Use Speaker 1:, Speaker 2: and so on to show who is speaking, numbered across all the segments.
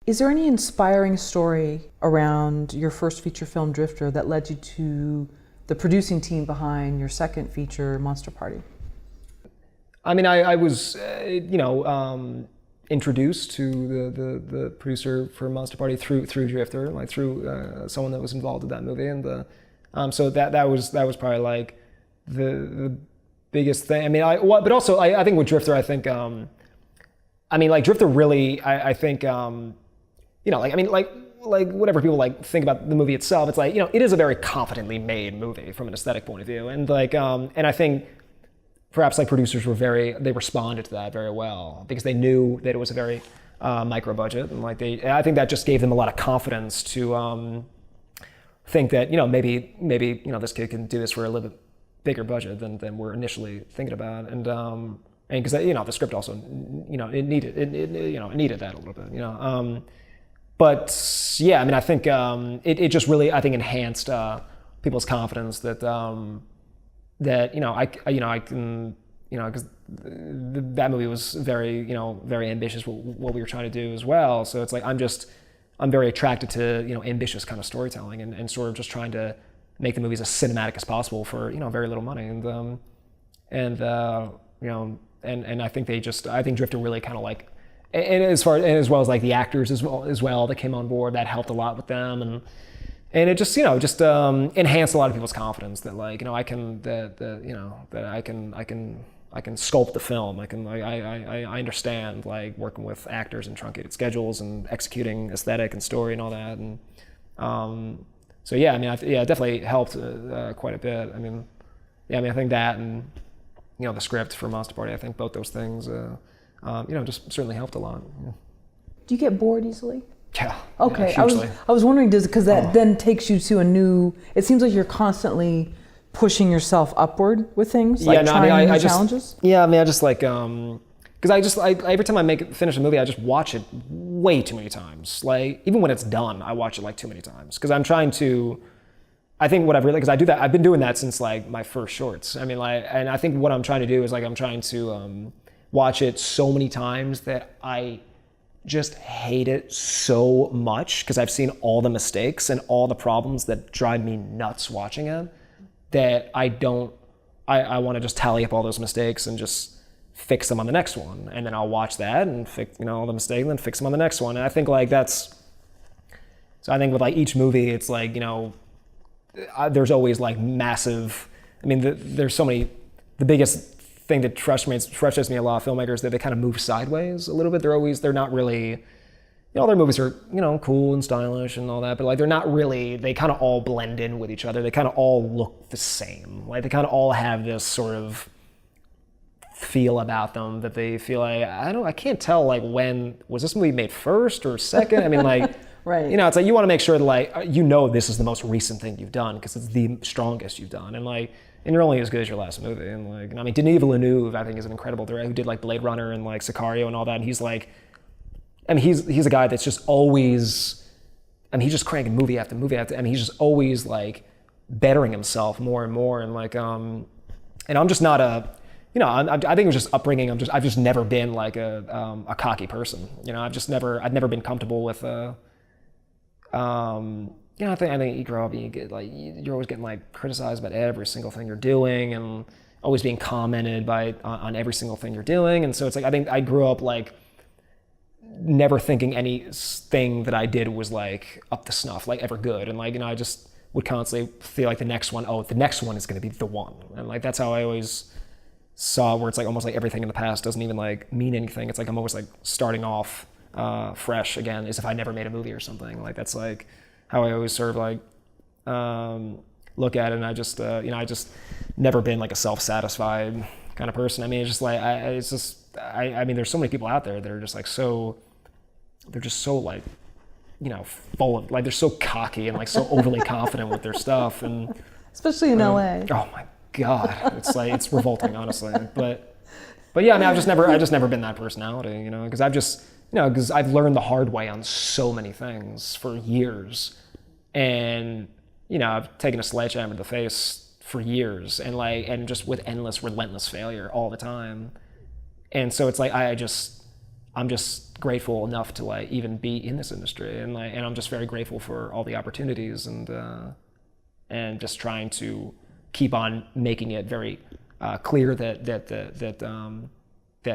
Speaker 1: Is there any inspiring story around your first feature film, Drifter, that led you to the producing team behind your second feature, Monster Party?
Speaker 2: I mean, I was, introduced to the producer for Monster Party through Drifter, like through someone that was involved in that movie, and so that was probably like the biggest thing. I mean, but also I think with Drifter, I think, I mean, like Drifter really, I think, like whatever people like think about the movie itself, it's like, it is a very confidently made movie from an aesthetic point of view, and like, and I think perhaps like producers they responded to that very well because they knew that it was a very micro budget, and like I think that just gave them a lot of confidence to think that maybe this kid can do this for a little bit bigger budget than we're initially thinking about, and because the script also it needed that a little bit, but yeah, I mean, I think it just really, I think, enhanced people's confidence that I can, because that movie was very very ambitious what we were trying to do as well. So it's like I'm very attracted to ambitious kind of storytelling, and sort of just trying to make the movies as cinematic as possible for very little money, and I think I think Drifter really kind of like, and as well as like the actors as well that came on board, that helped a lot with them, and it just enhanced a lot of people's confidence that like I can sculpt the film. I understand like working with actors and truncated schedules and executing aesthetic and story and all that, and so yeah, I mean, it definitely helped quite a bit. I mean, yeah, I mean, I think that, and the script for Monster Party, I think both those things just certainly helped a lot. Yeah.
Speaker 1: Do you get bored easily?
Speaker 2: Yeah.
Speaker 1: Okay,
Speaker 2: yeah,
Speaker 1: I was wondering, because that then takes you to a new. It seems like you're constantly pushing yourself upward with things, like trying new challenges.
Speaker 2: Yeah, I mean, I just like because every time I finish a movie, I just watch it way too many times. Like even when it's done, I watch it like too many times because I'm trying to. I think what I've really, because I do that, I've been doing that since like my first shorts. I mean, like, and I think what I'm trying to do is like I'm trying to watch it so many times that I just hate it so much because I've seen all the mistakes and all the problems that drive me nuts watching it, that I want to just tally up all those mistakes and just fix them on the next one. And then I'll watch that and fix, all the mistakes and then fix them on the next one. And I think like so I think with like each movie, it's like, there's always like massive, I mean, there's so many, the biggest thing that frustrates me a lot of filmmakers, that they kind of move sideways a little bit. They're not really, their movies are, cool and stylish and all that, but like they're not really, they kind of all blend in with each other. They kind of all look the same. Like they kind of all have this sort of feel about them that they feel like, I can't tell like when, was this movie made first or second? I mean like,
Speaker 1: right.
Speaker 2: It's like you want to make sure that like, this is the most recent thing you've done because it's the strongest you've done. And like, and you're only as good as your last movie. And like, I mean, Denis Villeneuve, I think, is an incredible director who did like Blade Runner and like Sicario and all that. And he's like, I mean, he's a guy that's just always, I mean, he's just cranking movie after movie after, I mean, he's just always like bettering himself more and more. And like, and I'm just not I think it was just upbringing. I've just never been like a cocky person. I've never been comfortable with, I think you grow up and you're always getting like criticized about every single thing you're doing and always being commented on every single thing you're doing. And so it's like, I think I grew up like never thinking anything that I did was like up to snuff, like ever good. And like, I just would constantly feel like the next one is going to be the one. And like, that's how I always saw, where it's like almost like everything in the past doesn't even like mean anything. It's like, I'm always like starting off fresh again, as if I never made a movie or something. Like that's like how I always sort of like look at it. And I just I just never been like a self-satisfied kind of person. I mean, it's just like I mean, there's so many people out there that are just like they're just so like full of, like, they're so cocky and like so overly confident with their stuff, and
Speaker 1: especially in LA.
Speaker 2: Oh my God, it's revolting, honestly. But yeah, I mean, I just never been that personality, because because I've learned the hard way on so many things for years, and I've taken a sledgehammer to the face for years, and just with endless, relentless failure all the time. And so it's like I I'm just grateful enough to like even be in this industry, and I'm just very grateful for all the opportunities, and just trying to keep on making it very clear that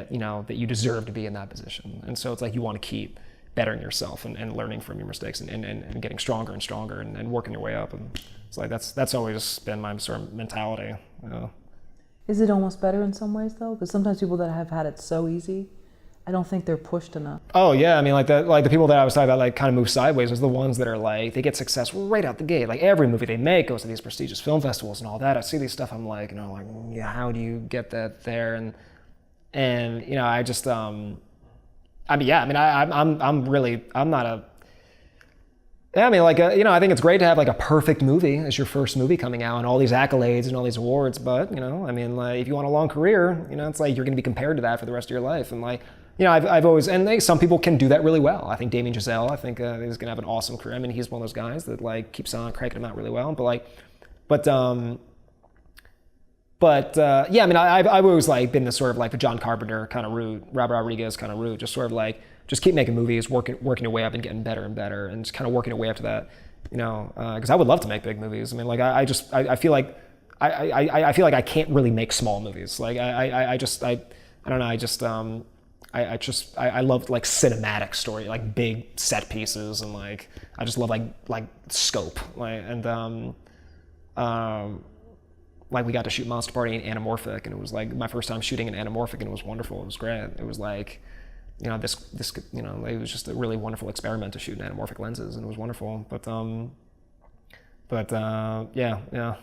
Speaker 2: you know that you deserve to be in that position. And so it's like you want to keep bettering yourself and learning from your mistakes and getting stronger and stronger and working your way up. And it's like that's always been my sort of mentality. You know?
Speaker 1: Is it almost better in some ways though? Because sometimes people that have had it so easy, I don't think they're pushed enough.
Speaker 2: Oh yeah, I mean like the people that I was talking about like kind of move sideways is the ones that are like they get success right out the gate. Like every movie they make goes to these prestigious film festivals and all that. I see these stuff, I'm like, you know, like yeah, how do you get that there? And you know, I just I mean, yeah, I mean, I'm not a, yeah, I mean, like, you know, I think it's great to have like a perfect movie as your first movie coming out and all these accolades and all these awards, but, you know, I mean, like, if you want a long career, you know, it's like you're going to be compared to that for the rest of your life. And like, you know, I've always, and some people can do that really well. I think Damien Chazelle, I think he's going to have an awesome career. I mean, he's one of those guys that like keeps on cranking them out really well, yeah, I mean, I've always like been the sort of like the John Carpenter kind of route, Robert Rodriguez kind of route, just sort of like just keep making movies, working your way up and getting better and better, and just kind of working your way up to that, you know, because I would love to make big movies. I mean, like I feel like I feel like I can't really make small movies. Like I don't know, I love like cinematic story, like big set pieces, and like I just love like scope, like like we got to shoot Monster Party in anamorphic, and it was like my first time shooting in anamorphic, and it was wonderful. It was great. It was like, you know, this you know, it was just a really wonderful experiment to shoot in anamorphic lenses, and it was wonderful. But yeah.